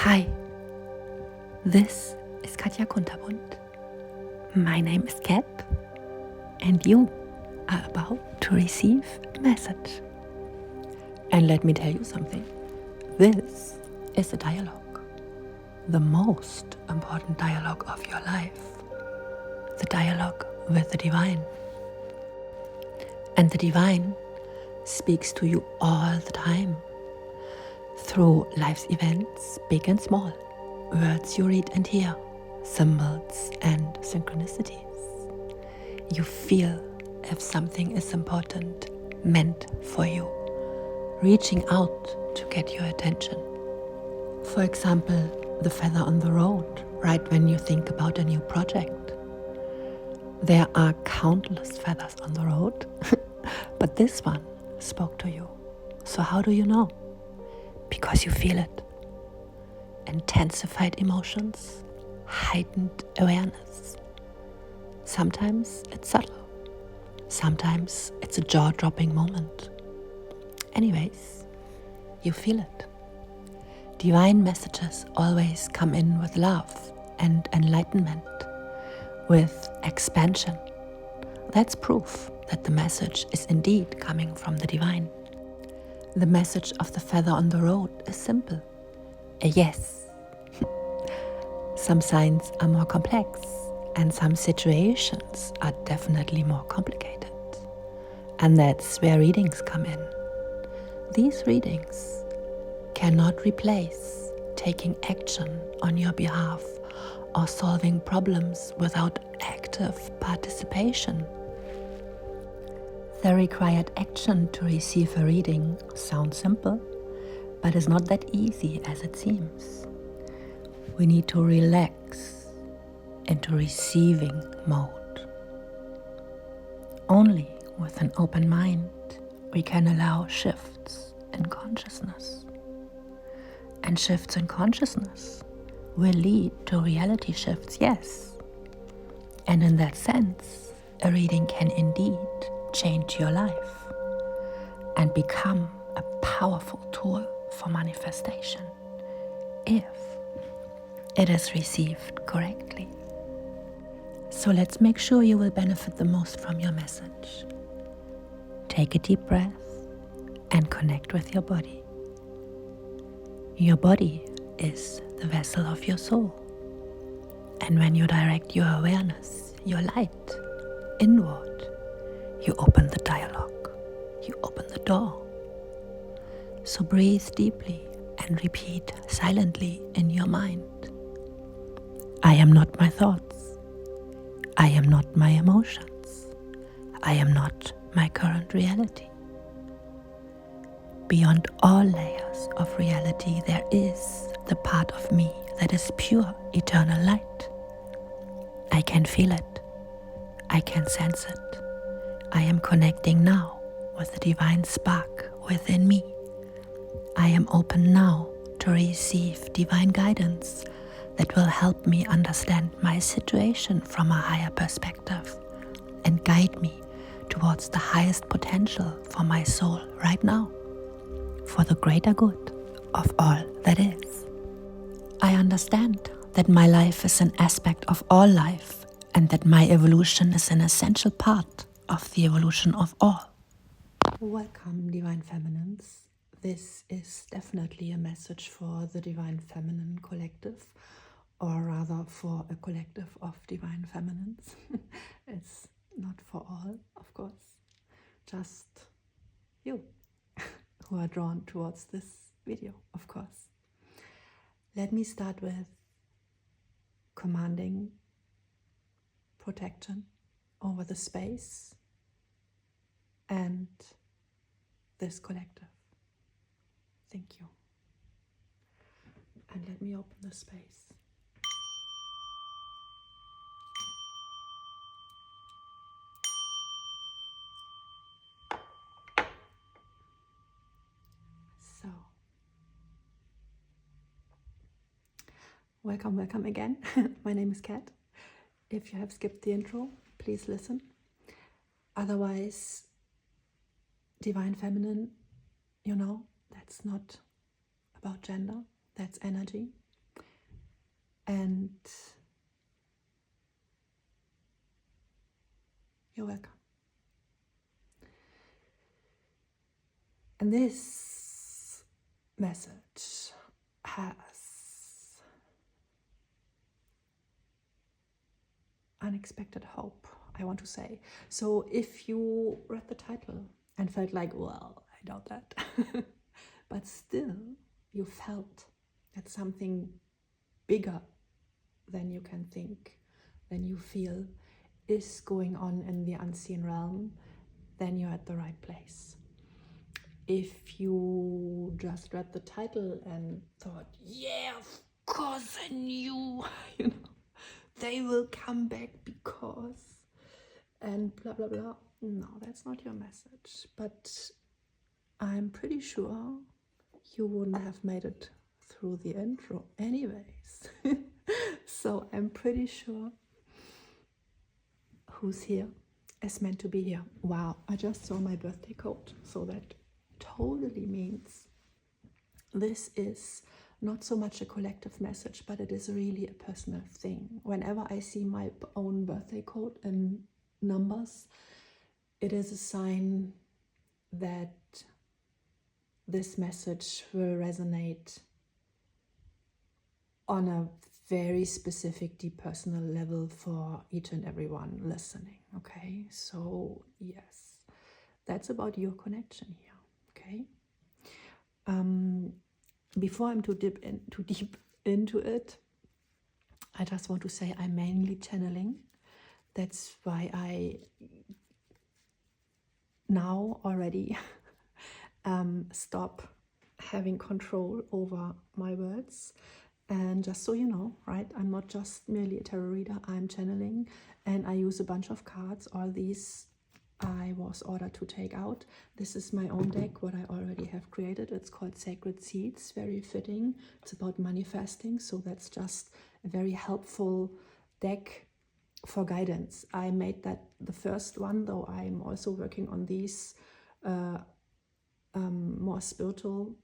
Hi, this is Katja Kunterbund. My name is Kat, and you are about to receive a message. And let me tell you something. This is a dialogue, the most important dialogue of your life, the dialogue with the divine. And the divine speaks to you all the time, through life's events, big and small, words you read and hear, symbols and synchronicities. You feel if something is important, meant for you, reaching out to get your attention. For example, the feather on the road, right when you think about a new project. There are countless feathers on the road, but this one spoke to you. So how do you know? Because you feel it. Intensified emotions, heightened awareness. Sometimes it's subtle. Sometimes it's a jaw-dropping moment. Anyways, you feel it. Divine messages always come in with love and enlightenment, with expansion. That's proof that the message is indeed coming from the divine. The message of the feather on the road is simple. A yes. Some signs are more complex, and some situations are definitely more complicated. And that's where readings come in. These readings cannot replace taking action on your behalf or solving problems without active participation. The required action to receive a reading sounds simple, but is not that easy as it seems. We need to relax into receiving mode. Only with an open mind we can allow shifts in consciousness. And shifts in consciousness will lead to reality shifts, yes. And in that sense, a reading can indeed change your life and become a powerful tool for manifestation if it is received correctly. So let's make sure you will benefit the most from your message. Take a deep breath and connect with your body. Your body is the vessel of your soul. And when you direct your awareness, your light, inward, you open the dialogue, you open the door. So breathe deeply and repeat silently in your mind. I am not my thoughts. I am not my emotions. I am not my current reality. Beyond all layers of reality, there is the part of me that is pure, eternal light. I can feel it. I can sense it. I am connecting now with the divine spark within me. I am open now to receive divine guidance that will help me understand my situation from a higher perspective and guide me towards the highest potential for my soul right now, for the greater good of all that is. I understand that my life is an aspect of all life and that my evolution is an essential part of the evolution of all. Welcome, Divine Feminines. This is definitely a message for the Divine Feminine collective, or rather for a collective of Divine Feminines. It's not for all, of course, just you who are drawn towards this video, of course. Let me start with commanding protection over the space and this collective. Thank you. And let me open the space. So, welcome again. My name is Kat. If you have skipped the intro, please listen. Otherwise, Divine Feminine, that's not about gender, that's energy. and you're welcome. And this message has unexpected hope, I want to say. So if you read the title and felt like, well, I doubt that, but still you felt that something bigger than you can think, than you feel, is going on in the unseen realm, then you're at the right place. If you just read the title and thought, yeah, of course I knew, they will come back because, and blah, blah, blah. No, that's not your message. But I'm pretty sure you wouldn't have made it through the intro anyways. So I'm pretty sure who's here is meant to be here. Wow, I just saw my birthday code. So that totally means this is not so much a collective message, but it is really a personal thing. Whenever I see my own birthday code in numbers, it is a sign that this message will resonate on a very specific, deep personal level for each and everyone listening. Okay, so yes, that's about your connection here. Okay. Before I'm too deep into it, I just want to say I'm mainly channeling. That's why I now already stop having control over my words. And just so you know, right, I'm not just merely a tarot reader, I'm channeling, and I use a bunch of cards. All these I was ordered to take out. This is my own deck, what I already have created. It's called Sacred Seeds, very fitting. It's about manifesting, so that's just a very helpful deck for guidance. I made that the first one, though I'm also working on these more spiritual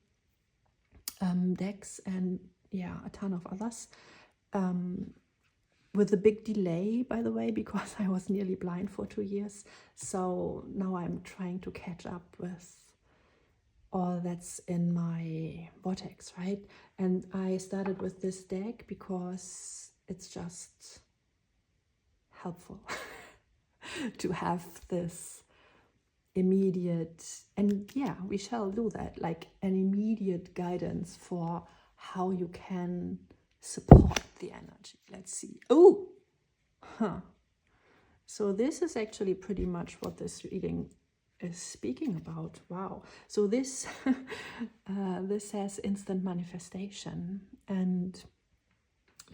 decks, and yeah, a ton of others. With a big delay, by the way, because I was nearly blind for 2 years. So now I'm trying to catch up with all that's in my vortex, right? And I started with this deck because it's just helpful to have this immediate, and yeah, we shall do that, like an immediate guidance for how you can support the energy. Let's see. So this is actually pretty much what this reading is speaking about. Wow. So this this says instant manifestation, and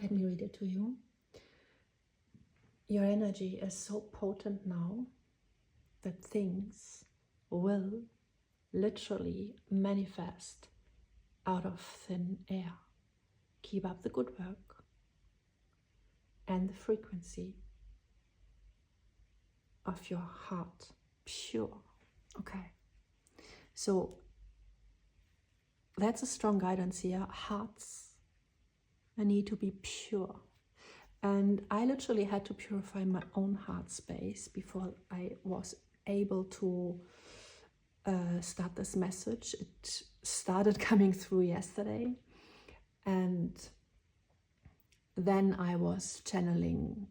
let me read it to you. Your energy is so potent now that things will literally manifest out of thin air. Keep up the good work and the frequency of your heart pure. Okay, so that's a strong guidance here. Hearts need to be pure, and I literally had to purify my own heart space before I was able to start this message. It started coming through yesterday, and then I was channeling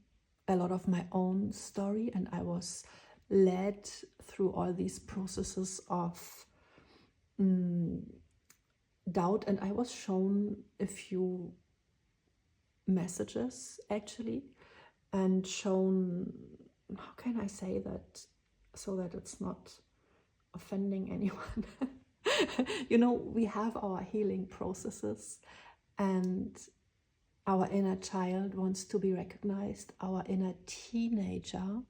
a lot of my own story, and I was led through all these processes of doubt, and I was shown a few messages actually, and shown, how can I say that so that it's not offending anyone? We have our healing processes, and our inner child wants to be recognized. Our inner teenager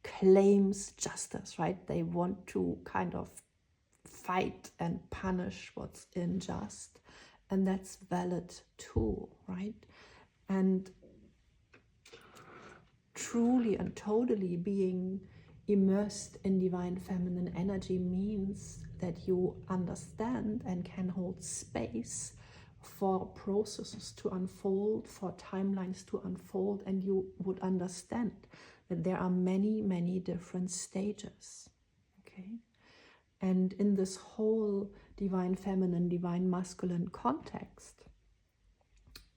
claims justice, right? They want to kind of fight and punish what's unjust, and that's valid too, right? And truly and totally being immersed in divine feminine energy means that you understand and can hold space for processes to unfold, for timelines to unfold, and you would understand that there are many, many different stages. Okay? And in this whole divine feminine, divine masculine context,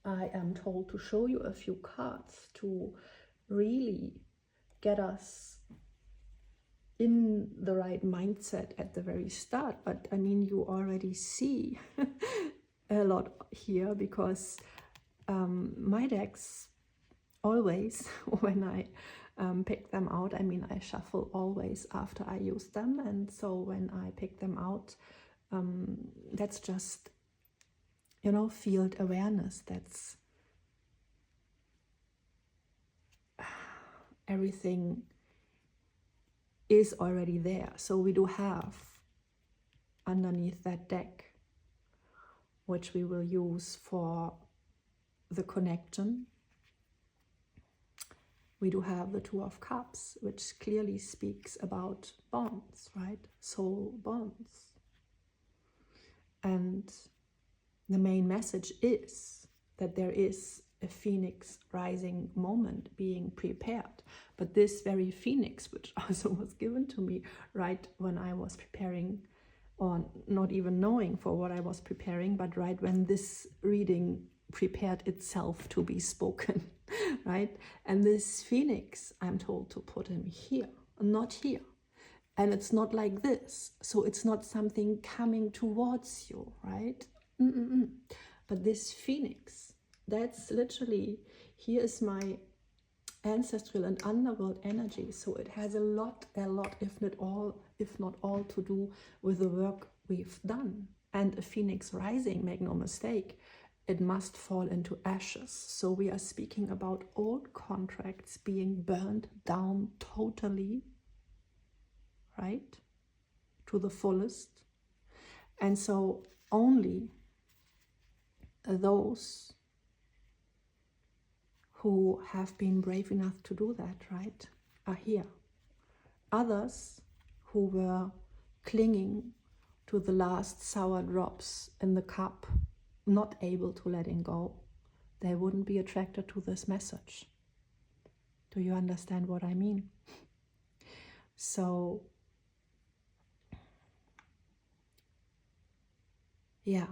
I am told to show you a few cards to really get us in the right mindset at the very start. But I mean, you already see a lot here, because my decks always, when I pick them out, I mean, I shuffle always after I use them, and so when I pick them out, that's just, you know, field awareness. That's everything is already there. So we do have underneath that deck, which we will use for the connection, we do have the Two of Cups, which clearly speaks about bonds, right? Soul bonds. And the main message is that there is a phoenix rising moment being prepared. But this very phoenix, which also was given to me right when I was preparing, or not even knowing for what I was preparing, but right when this reading prepared itself to be spoken, right? And this phoenix, I'm told to put him here, not here. And it's not like this. So it's not something coming towards you, right? But this phoenix, that's literally, here is my ancestral and underworld energy. So it has a lot, if not all to do with the work we've done. And a phoenix rising, make no mistake, it must fall into ashes. So we are speaking about old contracts being burned down totally, right? To the fullest. And so only those who have been brave enough to do that, right, are here. Others who were clinging to the last sour drops in the cup, not able to letting go, they wouldn't be attracted to this message. Do you understand what I mean? So, yeah.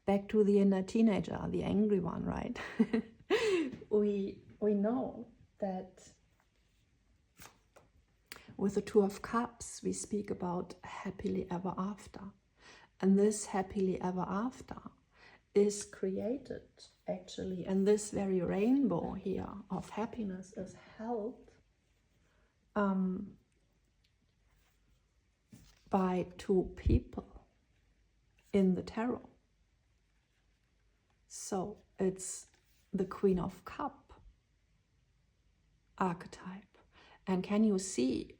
Back to the inner teenager, the angry one, right? We know that with the Two of Cups, we speak about happily ever after. And this happily ever after is created, actually, and this very rainbow here of happiness is held by two people in the tarot. So it's the Queen of Cup archetype. And can you see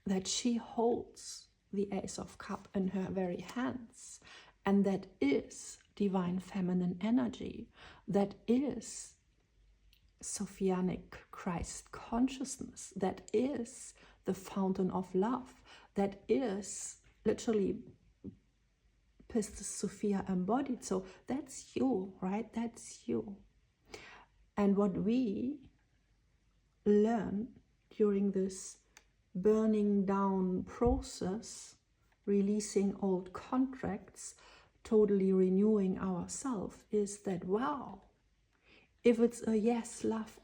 that she holds the Ace of Cup in her very hands? And that is divine feminine energy. That is Sophianic Christ consciousness. That is the fountain of love. That is literally Pistis Sophia embodied. So that's you, right? That's you. And what we learn during this burning down process, releasing old contracts, totally renewing ourselves, is that, wow, if it's a yes, love,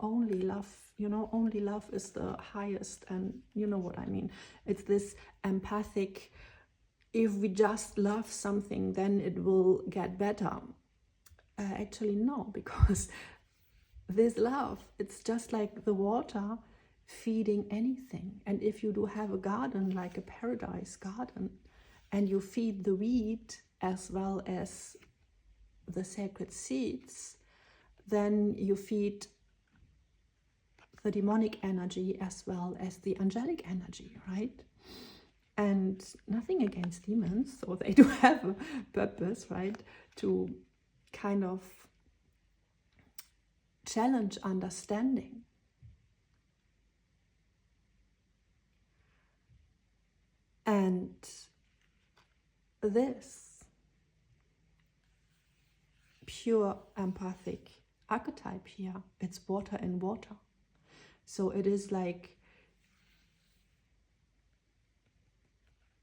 you know, only love is the highest, and you know what I mean. It's this empathic, if we just love something, then it will get better. Actually, no, because this love, it's just like the water feeding anything. And if you do have a garden, like a paradise garden, and you feed the weed as well as the sacred seeds, then you feed the demonic energy as well as the angelic energy, right? And nothing against demons, so they do have a purpose, right? To kind of challenge understanding. And this pure empathic archetype here. It's water and water. So it is like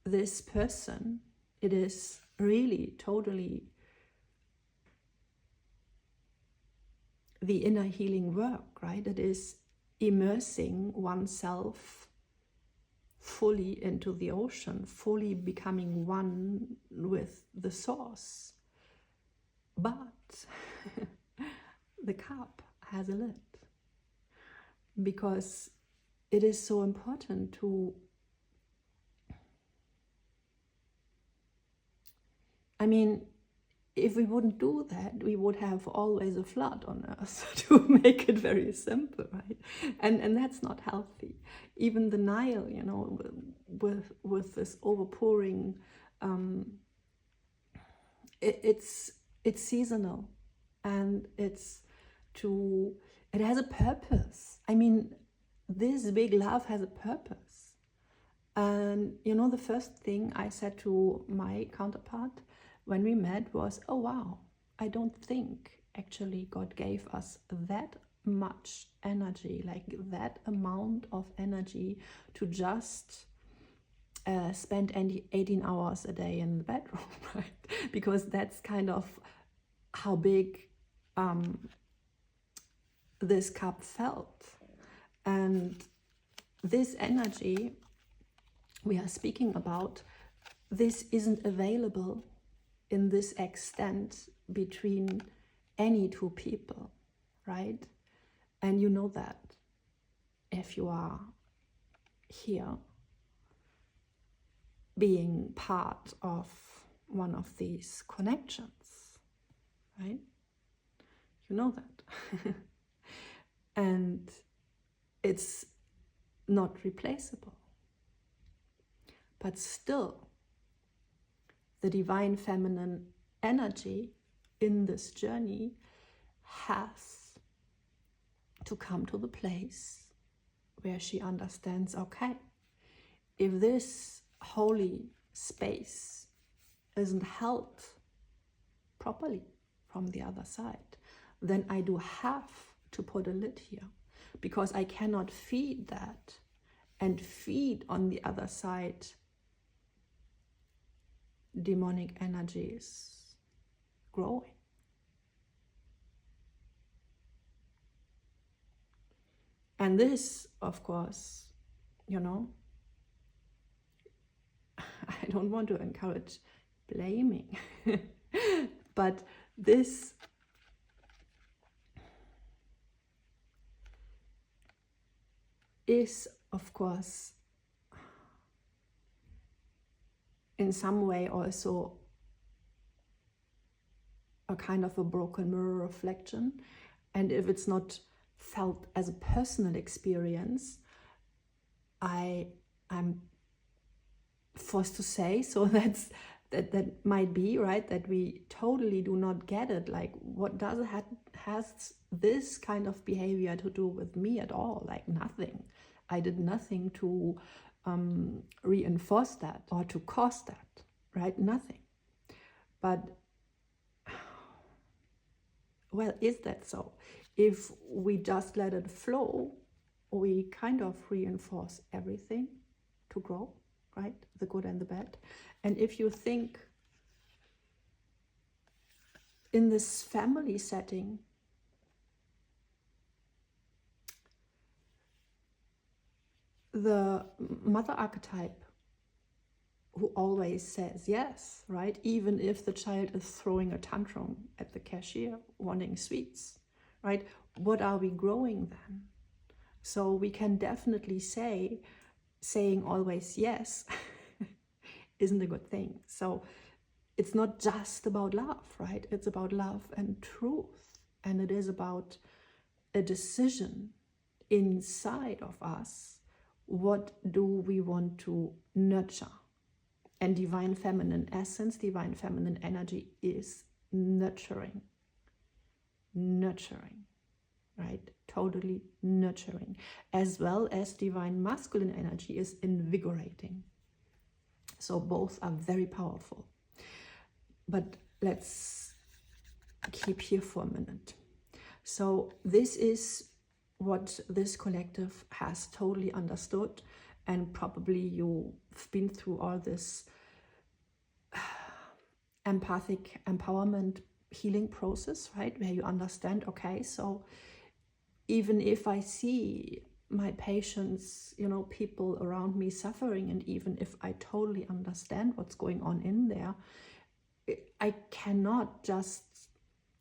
this person, it is really totally the inner healing work, right? It is immersing oneself fully into the ocean, fully becoming one with the source. But the cup has a lid, because it is so important to, I mean, if we wouldn't do that, we would have always a flood on Earth, to make it very simple, right? And that's not healthy. Even the Nile, you know, with this overpouring, it's seasonal, and it has a purpose. I mean, this big love has a purpose. And you know, the first thing I said to my counterpart when we met was, oh wow, I don't think actually God gave us that much energy, like that amount of energy to just spend 18 hours a day in the bedroom, right? Because that's kind of how big this cup felt. And this energy we are speaking about, this isn't available in this extent between any two people, right? And you know that if you are here being part of one of these connections, right? You know that. And it's not replaceable. But still, the divine feminine energy in this journey has to come to the place where she understands, okay, if this holy space isn't held properly from the other side, then I do have to put a lid here, because I cannot feed that and feed on the other side demonic energies growing. And this, of course, you know, I don't want to encourage blaming, but this is, of course, in some way also a kind of a broken mirror reflection. And if it's not felt as a personal experience, I'm forced to say, so that might be, right, that we totally do not get it. Like, what does it has this kind of behavior to do with me at all? Like, nothing. I did nothing to reinforce that or to cause that, right? Nothing. But, well, is that so? If we just let it flow, we kind of reinforce everything to grow, right? The good and the bad. And if you think in this family setting, the mother archetype who always says yes, right? Even if the child is throwing a tantrum at the cashier wanting sweets, right? What are we growing then? So we can definitely say, saying always yes isn't a good thing. So it's not just about love, right? It's about love and truth. And it is about a decision inside of us. What do we want to nurture? And divine feminine essence, divine feminine energy is nurturing. Nurturing, right? Totally nurturing. As well as divine masculine energy is invigorating. So both are very powerful. But let's keep here for a minute. So this is what this collective has totally understood, and probably you've been through all this empathic empowerment healing process, right? Where you understand, okay, so even if I see my patients, you know, people around me suffering, and even if I totally understand what's going on in there, I cannot just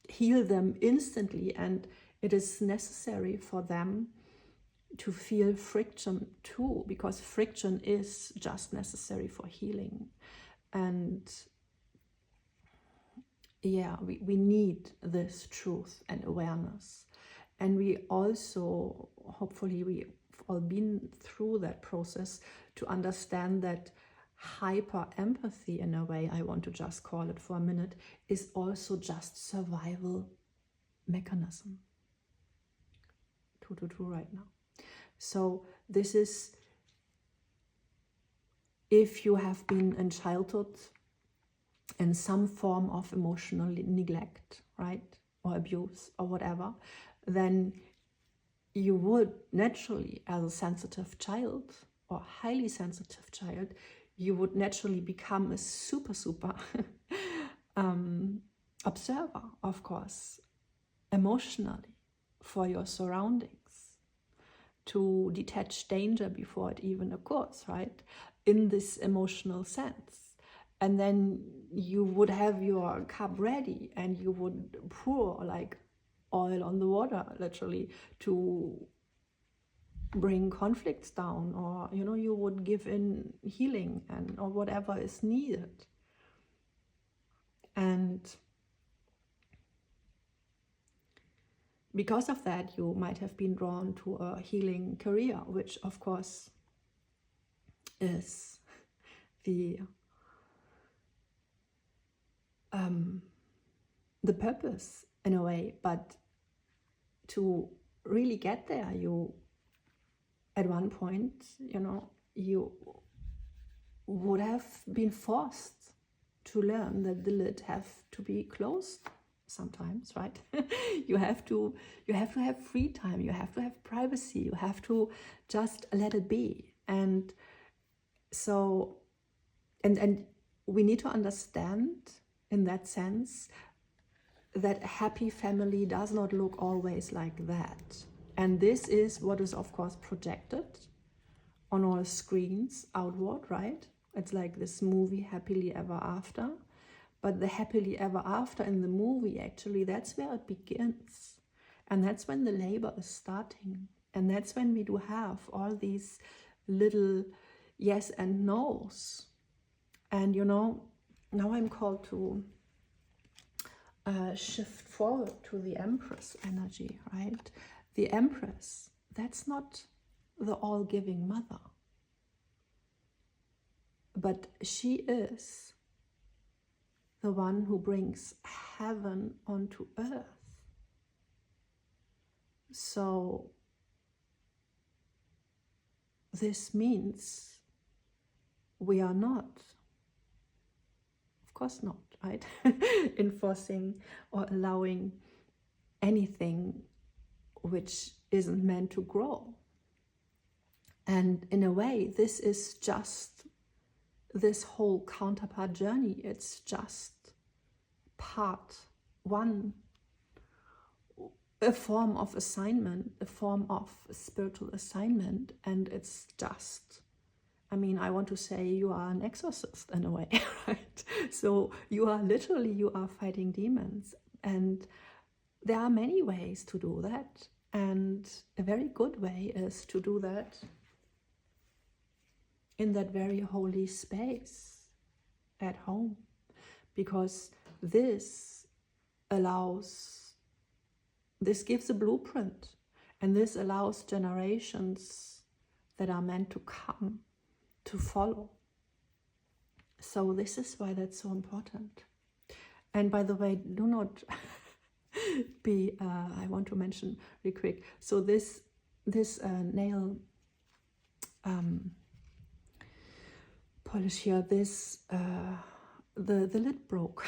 heal them instantly, and it is necessary for them to feel friction too, because friction is just necessary for healing. And yeah, we need this truth and awareness. And we also, hopefully we've all been through that process to understand that hyper empathy, in a way, I want to just call it for a minute, is also just survival mechanism to right now. So this is, if you have been in childhood in some form of emotional neglect, right, or abuse or whatever, then you would naturally, as a sensitive child or highly sensitive child, you would naturally become a super observer, of course, emotionally, for your surroundings, to detach danger before it even occurs, right, in this emotional sense. And then you would have your cup ready, and you would pour like oil on the water, literally, to bring conflicts down, or, you know, you would give in healing and or whatever is needed. And because of that, you might have been drawn to a healing career, which of course is the purpose in a way. But to really get there, you, at one point, you know, you would have been forced to learn that the lid have to be closed sometimes, right? you have to have free time, you have to have privacy, you have to just let it be. And so, and we need to understand, in that sense, that a happy family does not look always like that. And this is what is, of course, projected on all screens outward, right? It's like this movie, Happily Ever After. But the happily ever after in the movie, actually, that's where it begins. And that's when the labor is starting. And that's when we do have all these little yes and no's. And, you know, now I'm called to shift forward to the Empress energy, right? The Empress, that's not the all-giving mother. But she is the one who brings heaven onto earth. So this means we are not, of course not, right, enforcing or allowing anything which isn't meant to grow. And in a way, this is just this whole counterpart journey. It's just part one, a form of assignment, a form of spiritual assignment. And it's just, I mean, I want to say you are an exorcist in a way, right? So you are literally, you are fighting demons. And there are many ways to do that. And a very good way is to do that in that very holy space at home. Because this allows, this gives a blueprint, and this allows generations that are meant to come to follow. So this is why that's so important. And by the way, do not be, I want to mention really quick, so this nail polish here, this, the lid broke.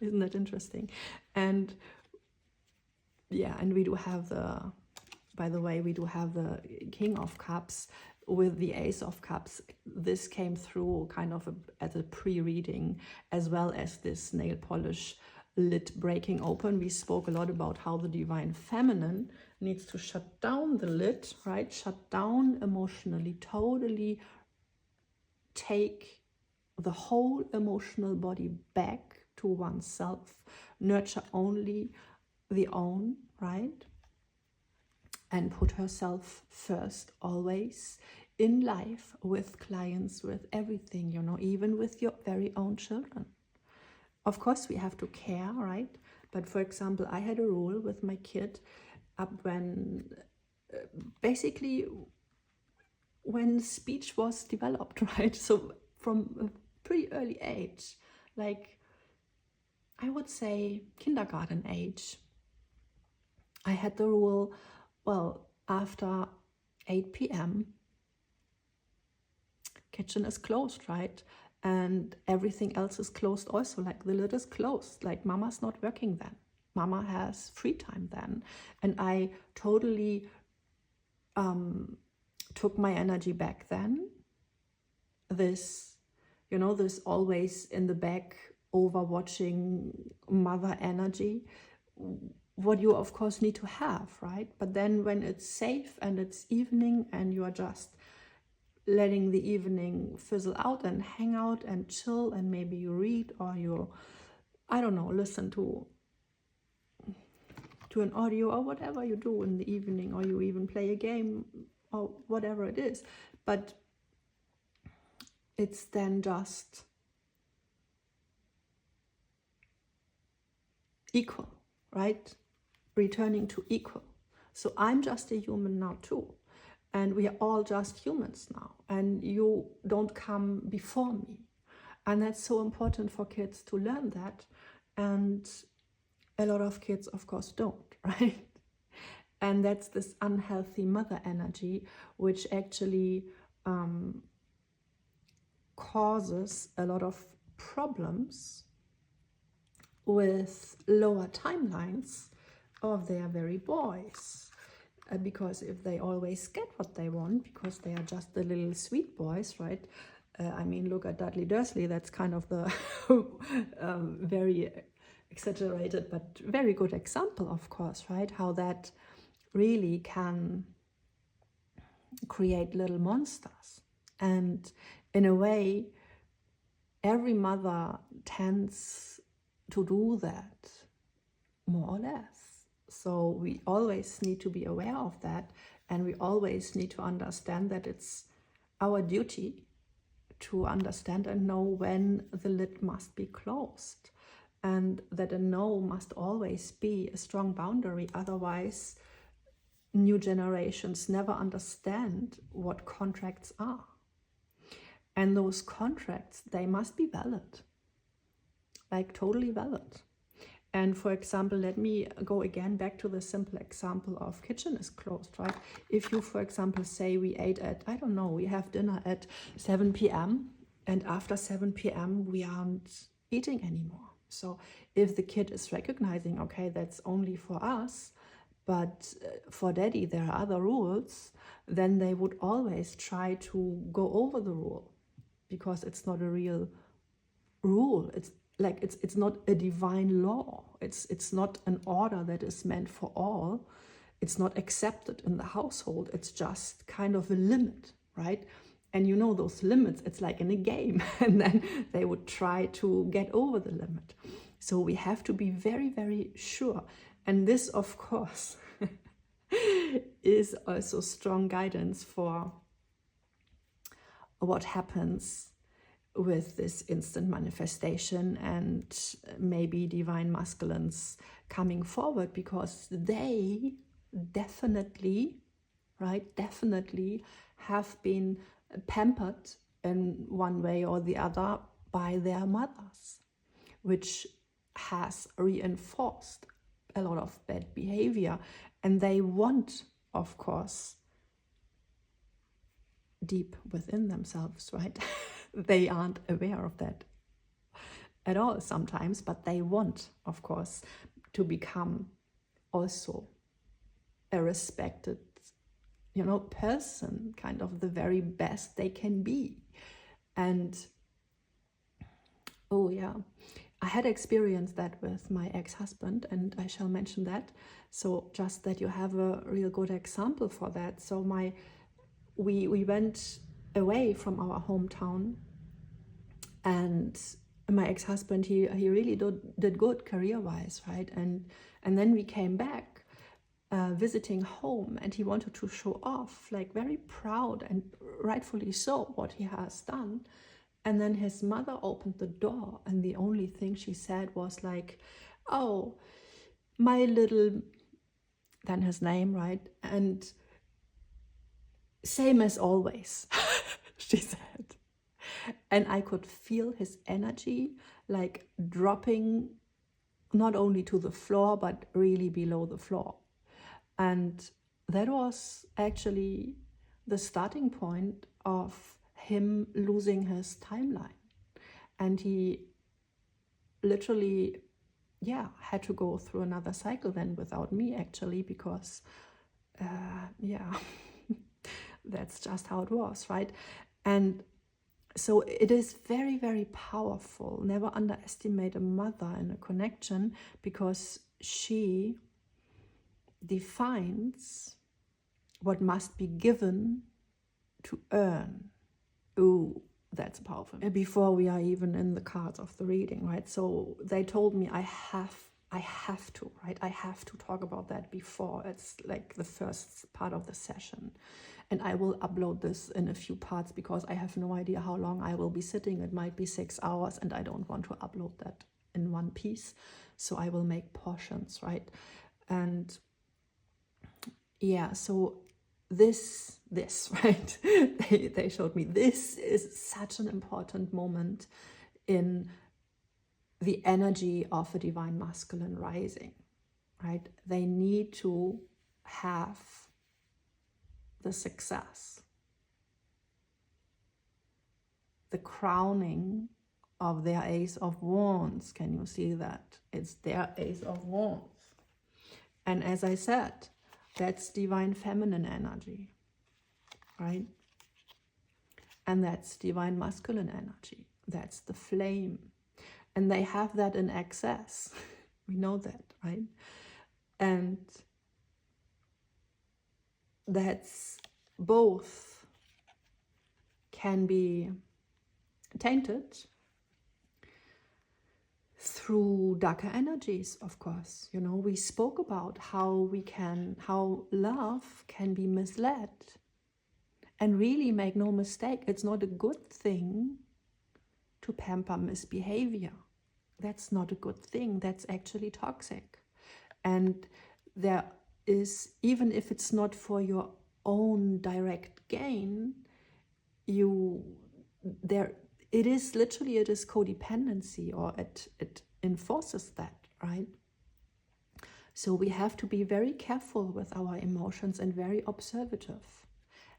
Isn't that interesting? And yeah, and we do have by the way, we do have the King of Cups with the Ace of Cups. This came through kind of as a pre-reading, as well as this nail polish lid breaking open. We spoke a lot about how the divine feminine needs to shut down the lid, right? Shut down emotionally, totally take the whole emotional body back to oneself, nurture only the own, right? And put herself first always in life, with clients, with everything, you know, even with your very own children. Of course, we have to care, right? But for example, I had a rule with my kid up when, basically, when speech was developed, right? So from a pretty early age, like I would say kindergarten age, I had the rule, well, after 8 p.m., kitchen is closed, right? And everything else is closed also, like the lid is closed, like mama's not working then. Mama has free time then. And I totally took my energy back then. This, you know, this always in the back, overwatching mother energy, what you of course need to have, right? But then when it's safe and it's evening and you are just letting the evening fizzle out and hang out and chill, and maybe you read or you, I don't know, listen to an audio or whatever you do in the evening, or you even play a game or whatever it is. But it's then just equal, right? Returning to equal. So I'm just a human now too. And we are all just humans now. And you don't come before me. And that's so important for kids to learn that. And a lot of kids, of course, don't, right? And that's this unhealthy mother energy, which actually causes a lot of problems with lower timelines of their very boys. Because if they always get what they want, because they are just the little sweet boys, right? I mean, look at Dudley Dursley. That's kind of the very exaggerated but very good example, of course, right? How that really can create little monsters. And in a way, every mother tends to do that, more or less. So we always need to be aware of that, and we always need to understand that it's our duty to understand and know when the lid must be closed, and that a no must always be a strong boundary. Otherwise, new generations never understand what contracts are. And those contracts, they must be valid, like totally valid. And for example, let me go again back to the simple example of kitchen is closed, right? If you, for example, say we ate at, I don't know, we have dinner at 7 p.m. and after 7 p.m. we aren't eating anymore. So if the kid is recognizing, okay, that's only for us, but for daddy there are other rules, then they would always try to go over the rule, because it's not a real rule. It's like it's not a divine law. It's not an order that is meant for all. It's not accepted in the household. It's just kind of a limit, right? And you know those limits, it's like in a game, and then they would try to get over the limit. So we have to be very, very sure. And this, of course, is also strong guidance for what happens with this instant manifestation and maybe divine masculines coming forward, because they definitely, right, definitely have been pampered in one way or the other by their mothers, which has reinforced a lot of bad behavior. And they want, of course, deep within themselves, right? They aren't aware of that. at all sometimes, but they want, of course, to become also a respected, person, kind of the very best they can be. And oh yeah, I had experienced that with my ex-husband, and I shall mention that. So just that you have a real good example for that. So we went away from our hometown, and my ex-husband, he really did good career-wise, right? And then we came back visiting home, and he wanted to show off, like very proud, and rightfully so, what he has done. And then his mother opened the door, and the only thing she said was like, oh, my little, then his name, right? And same as always, she said. And I could feel his energy like dropping not only to the floor, but really below the floor. And that was actually the starting point of him losing his timeline. And he literally, had to go through another cycle then without me, actually, because, that's just how it was, right? And so it is very, very powerful. Never underestimate a mother in a connection, because she defines what must be given to earn. Ooh, that's powerful. Before we are even in the cards of the reading, right? So they told me I have to, right? I have to talk about that before it's like the first part of the session. And I will upload this in a few parts, because I have no idea how long I will be sitting. It might be 6 hours, and I don't want to upload that in one piece. So I will make portions, right? And yeah, so this right, they showed me this is such an important moment in the energy of a divine masculine rising, right? They need to have the success, the crowning of their Ace of Wands. Can you see that? It's their Ace of Wands. And as I said, that's divine feminine energy, right? And that's divine masculine energy. That's the flame. And they have that in excess. We know that, right? And that's both can be tainted through darker energies, of course. We spoke about how love can be misled. And really, make no mistake, it's not a good thing to pamper misbehavior. That's not a good thing. That's actually toxic. And there is, even if it's not for your own direct gain, it is codependency, or it enforces that, right? So we have to be very careful with our emotions and very observative,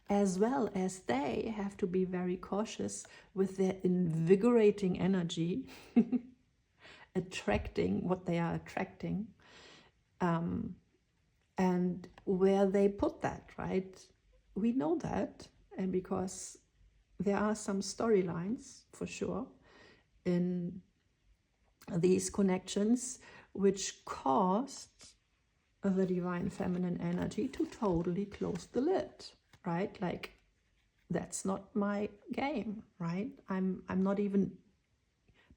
as well as they have to be very cautious with their invigorating energy, attracting what they are attracting, and where they put that, right? We know that, and because there are some storylines, for sure, in these connections, which caused the divine feminine energy to totally close the lid, right? Like, that's not my game, right? I'm not even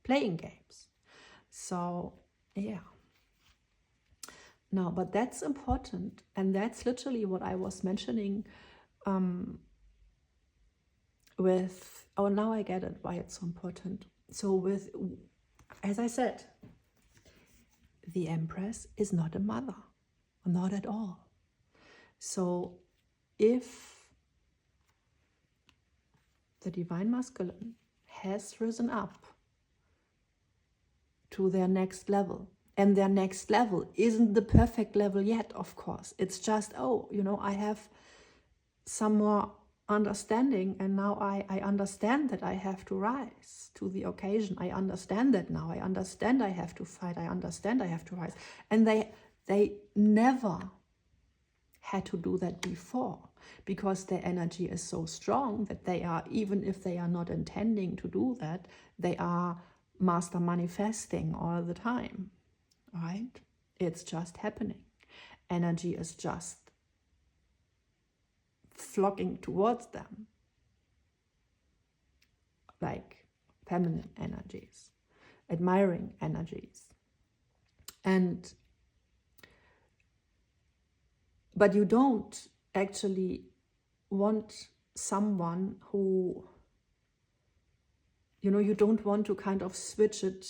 playing games. So, yeah. No, but that's important. And that's literally what I was mentioning with, oh, now I get it, why it's so important. So as I said, the Empress is not a mother, not at all. So if the divine masculine has risen up to their next level, and their next level isn't the perfect level yet, of course. It's just, I have some more understanding, and now I understand that I have to rise to the occasion. I understand that now. I understand I have to fight. I understand I have to rise. And they never had to do that before, because their energy is so strong that they are, even if they are not intending to do that, they are master manifesting all the time, right? It's just happening. Energy is just flocking towards them, like feminine energies, admiring energies. But you don't actually want someone who, you don't want to kind of switch the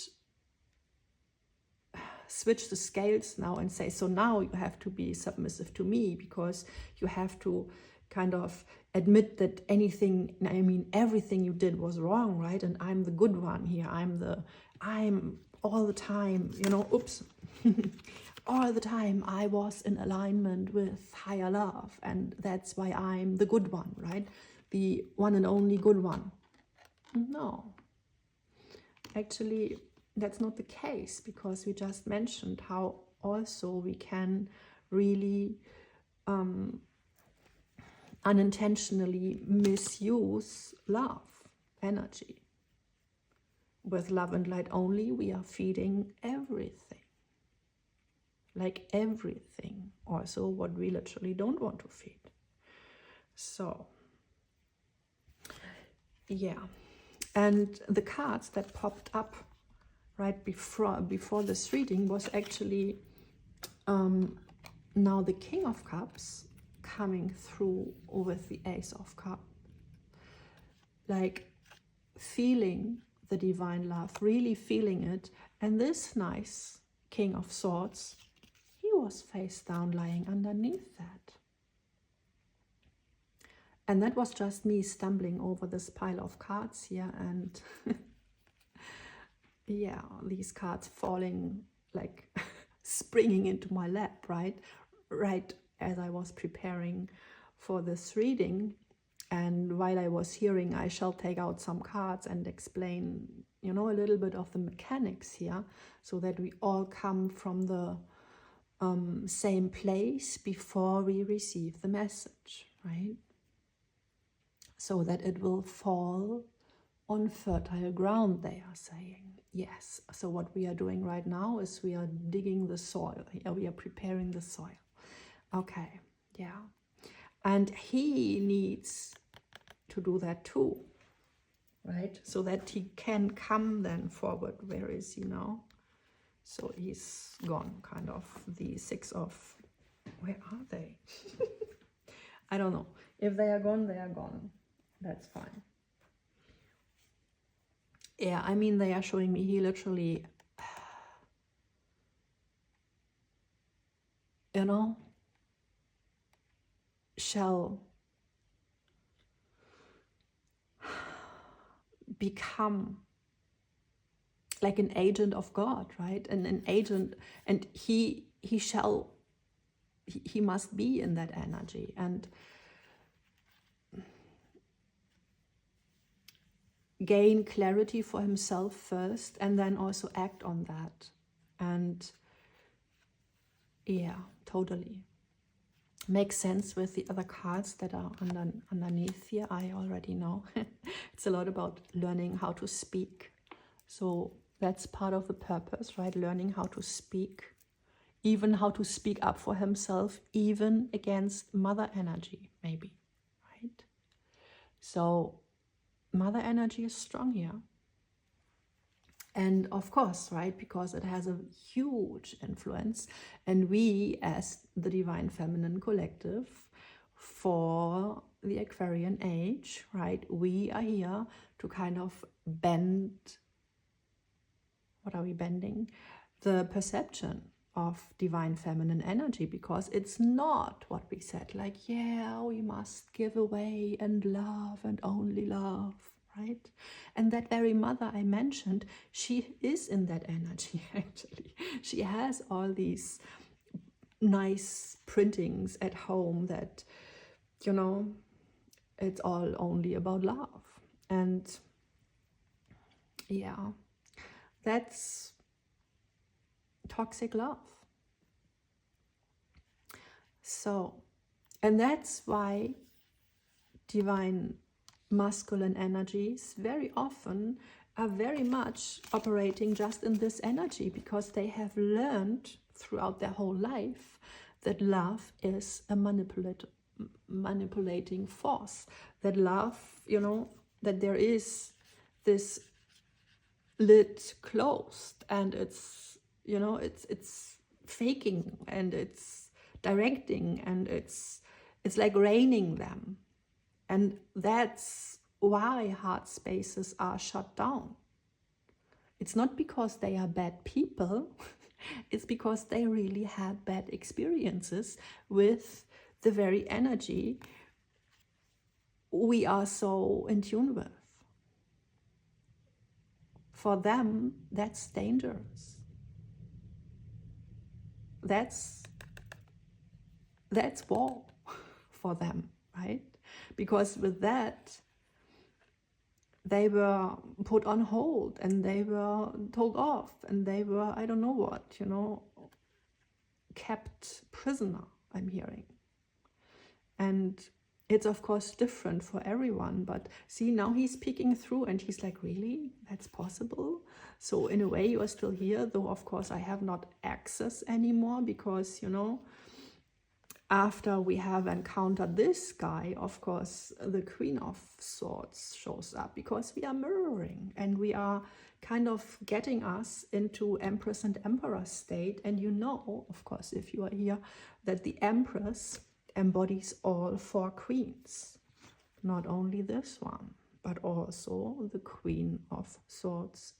scales now and say, so now you have to be submissive to me, because you have to kind of admit that everything you did was wrong, right? And I'm the good one here. I'm all the time, all the time I was in alignment with higher love, and that's why I'm the good one, right? The one and only good one. No. Actually, that's not the case, because we just mentioned how also we can really unintentionally misuse love energy. With love and light only, we are feeding everything. Like everything, also what we literally don't want to feed. So, yeah. And the cards that popped up right before this reading was actually now the King of Cups coming through with the Ace of Cups. Like feeling the divine love, really feeling it. And this nice King of Swords, he was face down lying underneath that. And that was just me stumbling over this pile of cards here, and yeah, these cards falling, like springing into my lap, right as I was preparing for this reading. And while I was hearing, I shall take out some cards and explain, a little bit of the mechanics here, so that we all come from the same place before we receive the message, right? So that it will fall on fertile ground, they are saying. Yes, so what we are doing right now is we are digging the soil. We are preparing the soil. Okay, yeah. And he needs to do that too, right? So that he can come then forward. Where is he now? So he's gone, kind of. The Six of... Where are they? I don't know. If they are gone, they are gone. That's fine. Yeah, they are showing me he literally, shall become like an agent of God, right? And an agent, and he must be in that energy and gain clarity for himself first, and then also act on that. And yeah, totally makes sense with the other cards that are underneath here. I already know it's a lot about learning how to speak, so that's part of the purpose, right? Learning how to speak, even how to speak up for himself, even against mother energy, maybe, right? So mother energy is strong here. And of course, right, because it has a huge influence, and we as the Divine Feminine Collective for the Aquarian age, right, we are here to kind of bend, what are we bending? The perception of Divine Feminine energy, because it's not what we said, like, yeah, we must give away and love and only love, right? And that very mother I mentioned, she is in that energy, actually. She has all these nice printings at home that, it's all only about love. And yeah, that's toxic love. So, and that's why divine masculine energies very often are very much operating just in this energy, because they have learned throughout their whole life that love is a manipulating force, that love, you know, that there is this lid closed, and it's, you know, it's faking, and it's directing, and it's like raining them. And that's why heart spaces are shut down. It's not because they are bad people, it's because they really had bad experiences with the very energy we are so in tune with. For them, that's dangerous. That's war for them, right? Because with that, they were put on hold, and they were told off, and they were, I don't know what, you know, kept prisoner, I'm hearing. And it's of course different for everyone, but see, now he's peeking through, and he's like, really? That's possible? So in a way, you are still here, though of course I have not access anymore, because, you know, after we have encountered this guy, of course, the Queen of Swords shows up, because we are mirroring, and we are kind of getting us into Empress and Emperor state. And you know, of course, if you are here, that the Empress embodies all four queens. Not only this one, but also the Queen of Swords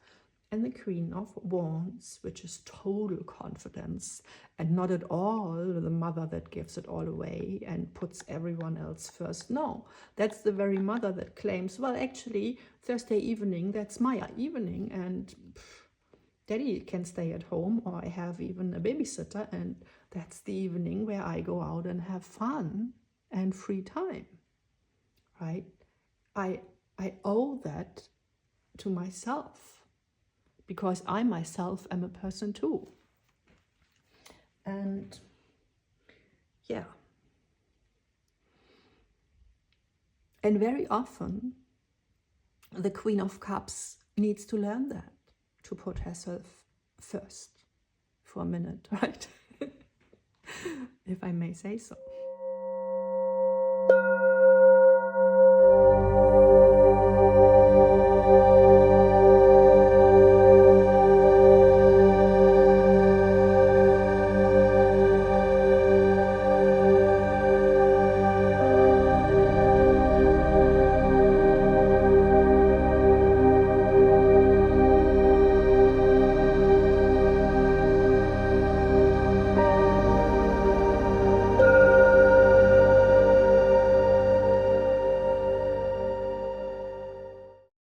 and the Queen of Wands, which is total confidence, and not at all the mother that gives it all away and puts everyone else first. No, that's the very mother that claims, well, actually, Thursday evening, that's my evening, and Daddy can stay at home, or I have even a babysitter, and that's the evening where I go out and have fun and free time, right? I owe that to myself, because I myself am a person too. And yeah. And very often, the Queen of Cups needs to learn that, to put herself first for a minute, right? If I may say so.